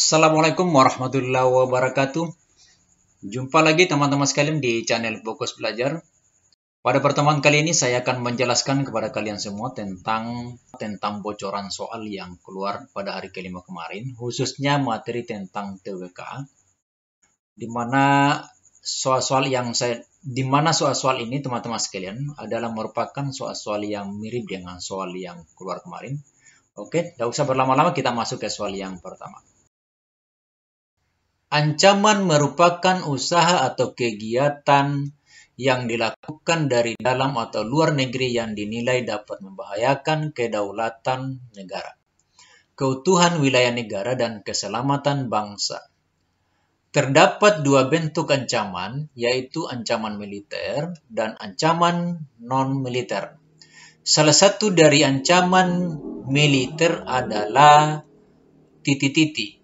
Assalamualaikum warahmatullahi wabarakatuh. Jumpa lagi teman-teman sekalian di channel Fokus Belajar. Pada pertemuan kali ini saya akan menjelaskan kepada kalian semua tentang bocoran soal yang keluar pada hari kelima kemarin, khususnya materi tentang TWK, di mana soal-soal ini teman-teman sekalian adalah merupakan soal-soal yang mirip dengan soal yang keluar kemarin. Oke, tidak usah berlama-lama, kita masuk ke soal yang pertama. Ancaman merupakan usaha atau kegiatan yang dilakukan dari dalam atau luar negeri yang dinilai dapat membahayakan kedaulatan negara, keutuhan wilayah negara, dan keselamatan bangsa. Terdapat dua bentuk ancaman, yaitu ancaman militer dan ancaman non-militer. Salah satu dari ancaman militer adalah titik-titik.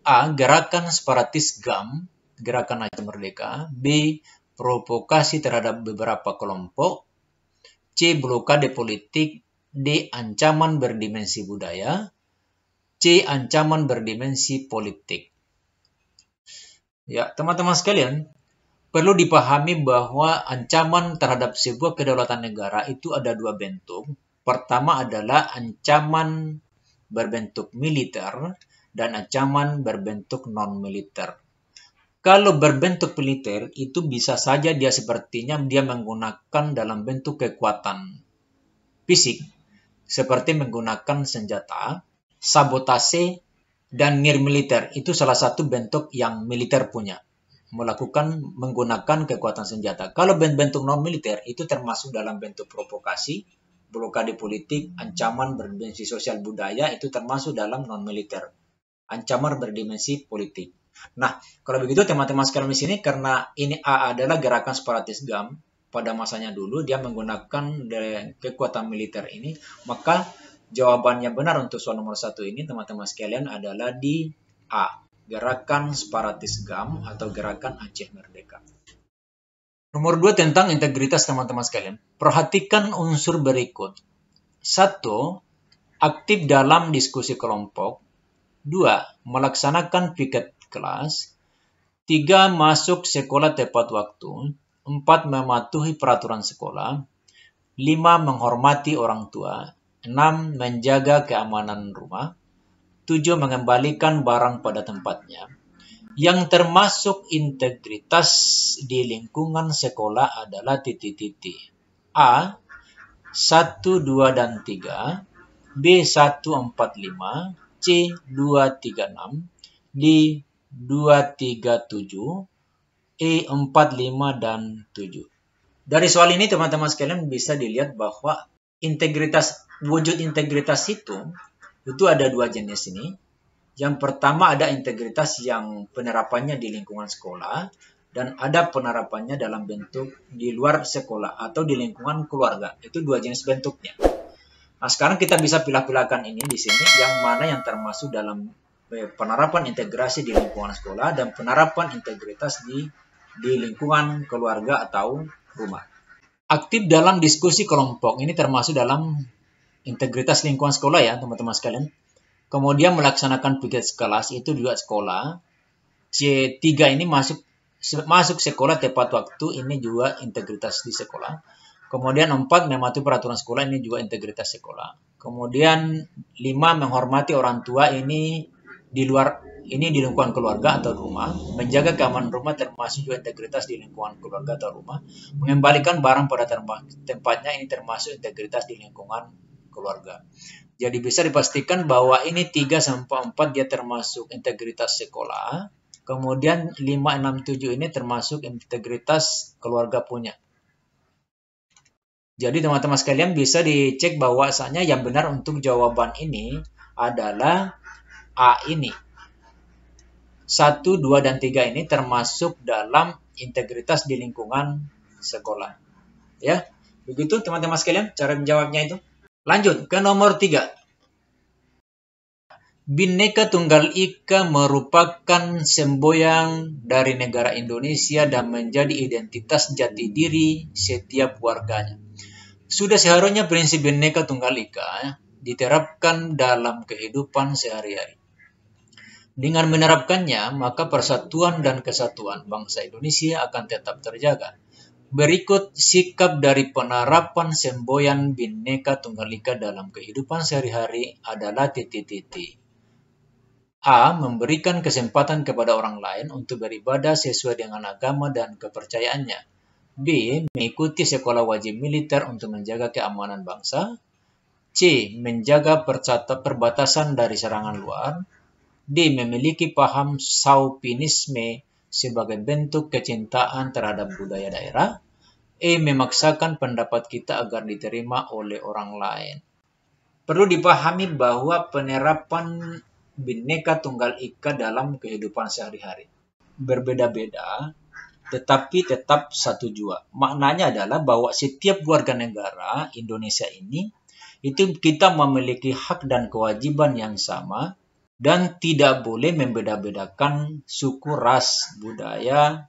A. Gerakan separatis GAM, Gerakan Aceh Merdeka. B. Provokasi terhadap beberapa kelompok. C. Blokade politik. D. Ancaman berdimensi budaya. C. Ancaman berdimensi politik. Ya, teman-teman sekalian, perlu dipahami bahwa ancaman terhadap sebuah kedaulatan negara itu ada dua bentuk. Pertama adalah ancaman berbentuk militer dan ancaman berbentuk non-militer. Kalau berbentuk militer, itu bisa saja sepertinya dia menggunakan dalam bentuk kekuatan fisik, seperti menggunakan senjata, sabotase, dan nirmiliter. Itu salah satu bentuk yang militer punya, menggunakan kekuatan senjata. Kalau bentuk non-militer, itu termasuk dalam bentuk provokasi, blokade politik, ancaman berdimensi sosial budaya, itu termasuk dalam non-militer. Ancaman berdimensi politik. Nah, kalau begitu teman-teman sekalian di sini, karena ini A adalah gerakan separatis GAM pada masanya dulu, dia menggunakan kekuatan militer ini, maka jawabannya benar untuk soal nomor 1 ini, teman-teman sekalian, adalah di A, gerakan separatis GAM atau gerakan Aceh Merdeka. Nomor 2 tentang integritas, teman-teman sekalian. Perhatikan unsur berikut. 1. Aktif dalam diskusi kelompok. 2. Melaksanakan piket kelas. 3. Masuk sekolah tepat waktu. 4. Mematuhi peraturan sekolah. 5. Menghormati orang tua. 6. Menjaga keamanan rumah. 7. Mengembalikan barang pada tempatnya. Yang termasuk integritas di lingkungan sekolah adalah titik-titik. A. 1, 2, dan 3. B. 1, 4, 5. C. 2, 3, 6. D. 2, 3, 7. E. 4, 5, dan 7. Dari soal ini teman-teman sekalian bisa dilihat bahwa wujud integritas itu ada dua jenis ini. Yang pertama ada integritas yang penerapannya di lingkungan sekolah, dan ada penerapannya dalam bentuk di luar sekolah atau di lingkungan keluarga. Itu dua jenis bentuknya. Nah, sekarang kita bisa pilah-pilahkan ini di sini, yang mana yang termasuk dalam penerapan integrasi di lingkungan sekolah dan penerapan integritas di lingkungan keluarga atau rumah. Aktif dalam diskusi kelompok, ini termasuk dalam integritas lingkungan sekolah ya, teman-teman sekalian. Kemudian melaksanakan piket kelas, itu juga sekolah. C3 ini masuk sekolah tepat waktu, ini juga integritas di sekolah. Kemudian 4, mematuhi peraturan sekolah, ini juga integritas sekolah. Kemudian 5, menghormati orang tua, ini di lingkungan keluarga atau rumah. Menjaga keamanan rumah termasuk juga integritas di lingkungan keluarga atau rumah. Mengembalikan barang pada tempatnya, ini termasuk integritas di lingkungan keluarga. Jadi bisa dipastikan bahwa ini 3-4 dia termasuk integritas sekolah. Kemudian 5, 6, 7 ini termasuk integritas keluarga punya. Jadi teman-teman sekalian bisa dicek bahwasanya yang benar untuk jawaban ini adalah A ini. 1, 2, dan 3 ini termasuk dalam integritas di lingkungan sekolah. Ya, begitu teman-teman sekalian cara menjawabnya itu. Lanjut ke nomor 3. Bhinneka Tunggal Ika merupakan semboyan dari negara Indonesia dan menjadi identitas jati diri setiap warganya. Sudah seharusnya prinsip Bhinneka Tunggal Ika diterapkan dalam kehidupan sehari-hari. Dengan menerapkannya, maka persatuan dan kesatuan bangsa Indonesia akan tetap terjaga. Berikut sikap dari penerapan semboyan Bhinneka Tunggal Ika dalam kehidupan sehari-hari adalah titik-titik. A. Memberikan kesempatan kepada orang lain untuk beribadah sesuai dengan agama dan kepercayaannya. B. Mengikuti sekolah wajib militer untuk menjaga keamanan bangsa. C. Menjaga perbatasan dari serangan luar. D. Memiliki paham Chauvinisme sebagai bentuk kecintaan terhadap budaya daerah. E. Memaksakan pendapat kita agar diterima oleh orang lain. Perlu dipahami bahwa penerapan Bhinneka Tunggal Ika dalam kehidupan sehari-hari berbeda-beda, tetapi tetap satu jua. Maknanya adalah bahwa setiap warga negara Indonesia ini, itu kita memiliki hak dan kewajiban yang sama, dan tidak boleh membeda-bedakan suku, ras, budaya,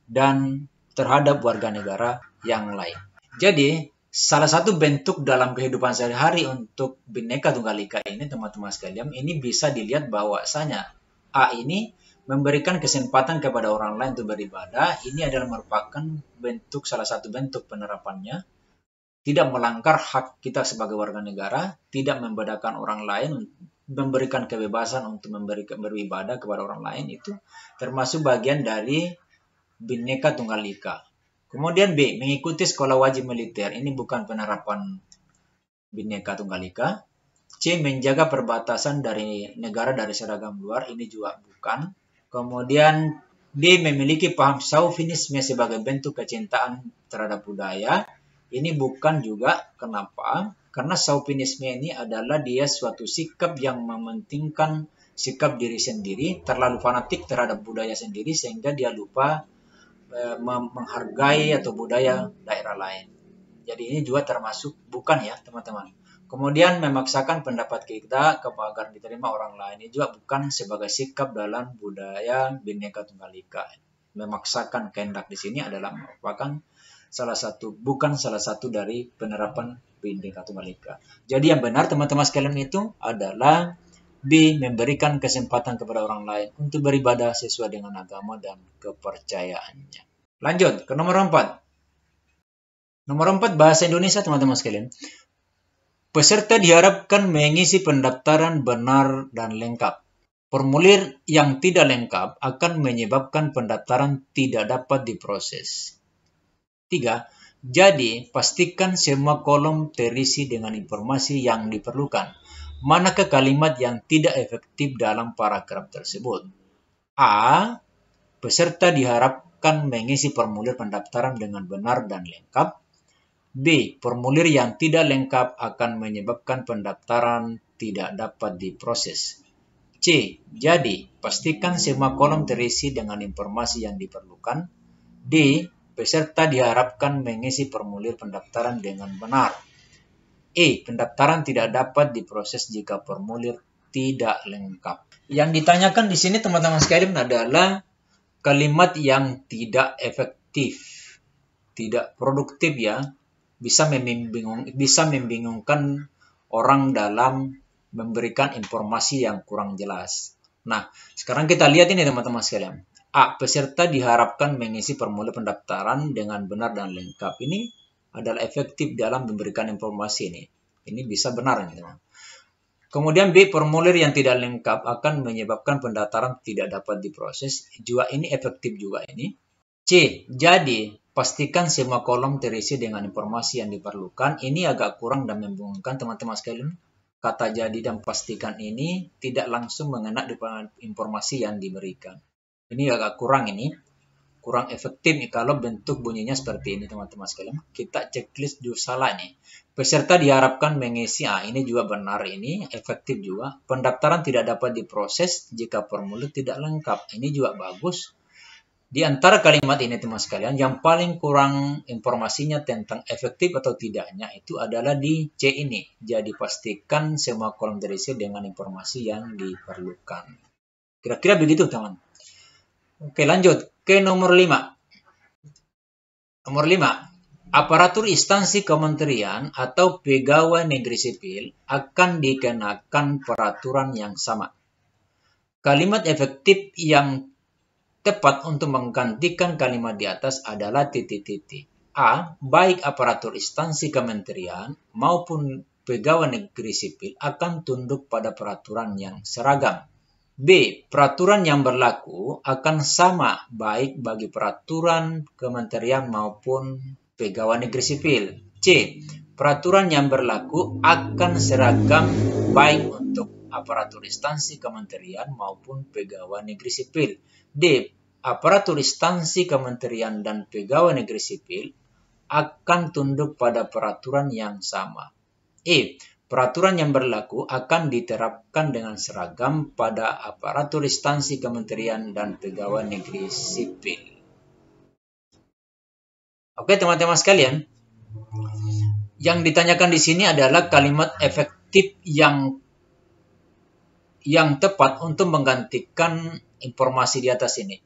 dan terhadap warga negara yang lain. Jadi, salah satu bentuk dalam kehidupan sehari-hari untuk Bhinneka Tunggal Ika ini, teman-teman sekalian, ini bisa dilihat bahwasanya A ini memberikan kesempatan kepada orang lain untuk beribadah. Ini adalah merupakan salah satu bentuk penerapannya. Tidak melanggar hak kita sebagai warga negara, tidak membedakan orang lain, memberikan kebebasan untuk beribadah kepada orang lain, itu termasuk bagian dari Bhinneka Tunggal Ika. Kemudian B, mengikuti sekolah wajib militer. Ini bukan penerapan Bhinneka Tunggal Ika. C, menjaga perbatasan dari negara dari seragam luar. Ini juga bukan. Kemudian D, memiliki paham Chauvinisme sebagai bentuk kecintaan terhadap budaya. Ini bukan juga. Kenapa? Karena Chauvinisme ini adalah dia suatu sikap yang mementingkan sikap diri sendiri, terlalu fanatik terhadap budaya sendiri sehingga dia lupa menghargai atau budaya daerah lain. Jadi ini juga termasuk bukan ya teman-teman. Kemudian memaksakan pendapat kita agar diterima orang lain. Ini juga bukan sebagai sikap dalam budaya Bhinneka Tunggal Ika. Memaksakan kehendak di sini adalah merupakan bukan salah satu dari penerapan Bhinneka Tunggal Ika. Jadi yang benar teman-teman sekalian itu adalah B. Memberikan kesempatan kepada orang lain untuk beribadah sesuai dengan agama dan kepercayaannya. Lanjut ke nomor 4. Nomor 4, bahasa Indonesia teman-teman sekalian. Peserta diharapkan mengisi pendaftaran benar dan lengkap. Formulir yang tidak lengkap akan menyebabkan pendaftaran tidak dapat diproses. 3. Jadi, pastikan semua kolom terisi dengan informasi yang diperlukan. Manakah kalimat yang tidak efektif dalam paragraf tersebut? A. Peserta diharapkan mengisi formulir pendaftaran dengan benar dan lengkap. B. Formulir yang tidak lengkap akan menyebabkan pendaftaran tidak dapat diproses. C. Jadi, pastikan semua kolom terisi dengan informasi yang diperlukan. D. Peserta diharapkan mengisi formulir pendaftaran dengan benar. E. Pendaftaran tidak dapat diproses jika formulir tidak lengkap. Yang ditanyakan di sini teman-teman sekalian adalah kalimat yang tidak efektif, tidak produktif ya, bisa membingungkan orang dalam memberikan informasi yang kurang jelas. Nah, sekarang kita lihat ini teman-teman sekalian. A. Peserta diharapkan mengisi formulir pendaftaran dengan benar dan lengkap. Ini adalah efektif dalam memberikan informasi ini. Ini bisa benar. Gitu. Kemudian B. Formulir yang tidak lengkap akan menyebabkan pendaftaran tidak dapat diproses. Juga ini efektif juga ini. C. Jadi, pastikan semua kolom terisi dengan informasi yang diperlukan. Ini agak kurang dan membingungkan teman-teman sekalian. Kata jadi dan pastikan ini tidak langsung mengena dengan informasi yang diberikan. Ini agak kurang ini. Kurang efektif nih kalau bentuk bunyinya seperti ini teman-teman sekalian. Kita checklist dulu salah nih. Peserta diharapkan mengisi, ini juga benar ini, efektif juga. Pendaftaran tidak dapat diproses jika formulir tidak lengkap. Ini juga bagus. Di antara kalimat ini teman sekalian, yang paling kurang informasinya tentang efektif atau tidaknya itu adalah di C ini. Jadi pastikan semua kolom terisi dengan informasi yang diperlukan. Kira-kira begitu teman. Oke, lanjut ke nomor 5. Nomor 5. Aparatur instansi kementerian atau pegawai negeri sipil akan dikenakan peraturan yang sama. kalimat efektif yang tepat untuk menggantikan kalimat di atas adalah titik-titik. A. Baik aparatur instansi kementerian maupun pegawai negeri sipil akan tunduk pada peraturan yang seragam. B. Peraturan yang berlaku akan sama baik bagi peraturan kementerian maupun pegawai negeri sipil. C. Peraturan yang berlaku akan seragam baik untuk aparatur instansi kementerian maupun pegawai negeri sipil. D. Aparatur instansi kementerian dan pegawai negeri sipil akan tunduk pada peraturan yang sama. E. Peraturan yang berlaku akan diterapkan dengan seragam pada aparatur instansi kementerian dan pegawai negeri sipil. Oke, teman-teman sekalian. Yang ditanyakan di sini adalah kalimat efektif yang tepat untuk menggantikan informasi di atas ini.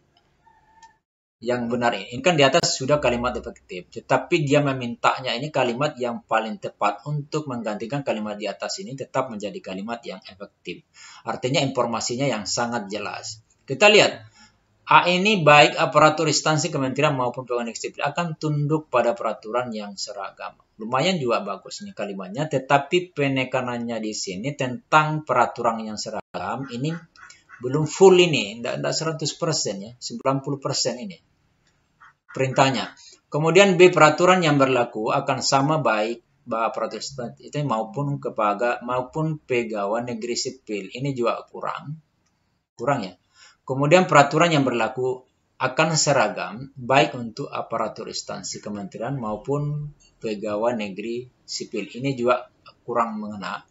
Yang benar ini kan di atas sudah kalimat efektif, tetapi dia memintanya ini kalimat yang paling tepat untuk menggantikan kalimat di atas ini tetap menjadi kalimat yang efektif. Artinya informasinya yang sangat jelas. Kita lihat, A ini baik aparatur instansi kementerian maupun pegawai negeri sipil akan tunduk pada peraturan yang seragam. Lumayan juga bagus ini kalimatnya, tetapi penekanannya di sini tentang peraturan yang seragam ini belum full ini, tidak 100% ya, 90% ini perintahnya. Kemudian B, peraturan yang berlaku akan sama baik aparatur instansi maupun pegawai negeri sipil. Ini juga kurang ya. Kemudian peraturan yang berlaku akan seragam baik untuk aparatur instansi kementerian maupun pegawai negeri sipil. Ini juga kurang mengena.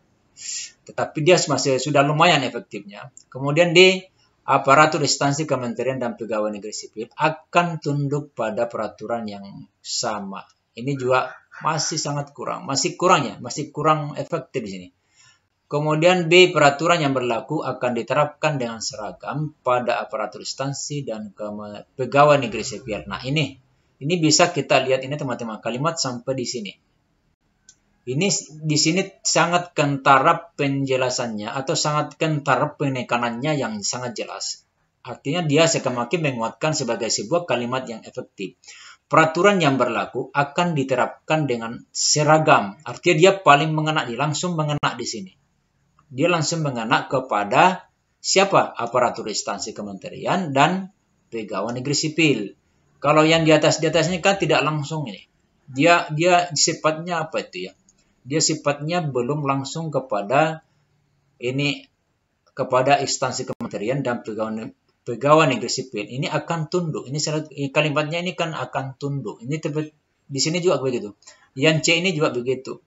Tetapi dia masih sudah lumayan efektifnya. Kemudian D, aparatur instansi kementerian dan pegawai negeri sipil akan tunduk pada peraturan yang sama. Ini juga masih sangat kurang. Masih kurang efektif di sini. Kemudian B, peraturan yang berlaku akan diterapkan dengan seragam pada aparatur instansi dan pegawai negeri sipil. Nah, ini bisa kita lihat ini teman-teman, kalimat sampai di sini. Ini di sini sangat kentara penjelasannya atau sangat kentara penekanannya yang sangat jelas. Artinya dia semakin menguatkan sebagai sebuah kalimat yang efektif. Peraturan yang berlaku akan diterapkan dengan seragam. Artinya dia paling mengena, langsung mengena di sini. Dia langsung mengena kepada siapa? Aparatur instansi kementerian dan pegawai negeri sipil. Kalau yang di atas ini kan tidak langsung ini. Dia sifatnya apa itu ya? Dia sifatnya belum langsung kepada instansi kementerian dan pegawai negeri sipil. Ini akan tunduk. Ini kalimatnya ini kan akan tunduk. Ini di sini juga begitu. Yang C ini juga begitu.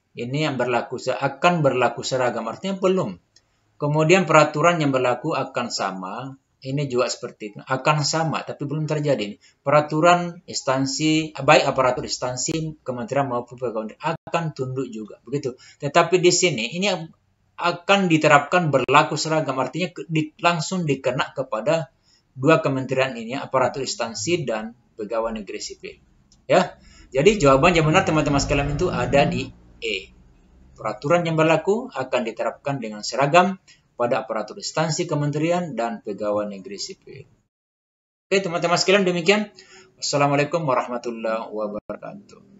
Ini yang akan berlaku seragam, artinya belum. Kemudian peraturan yang berlaku akan sama. Ini juga seperti itu. Akan sama, tapi belum terjadi. Peraturan instansi, baik aparatur instansi, kementerian maupun pegawai akan tunduk juga. Begitu. Tetapi di sini, ini akan diterapkan berlaku seragam. Artinya langsung dikena kepada dua kementerian ini, aparatur instansi dan pegawai negeri sipil. Ya. Jadi jawaban yang benar teman-teman sekalian itu ada di E. Peraturan yang berlaku akan diterapkan dengan seragam pada aparatur instansi kementerian dan pegawai negeri sipil. Oke teman-teman sekalian, demikian. Wassalamualaikum warahmatullahi wabarakatuh.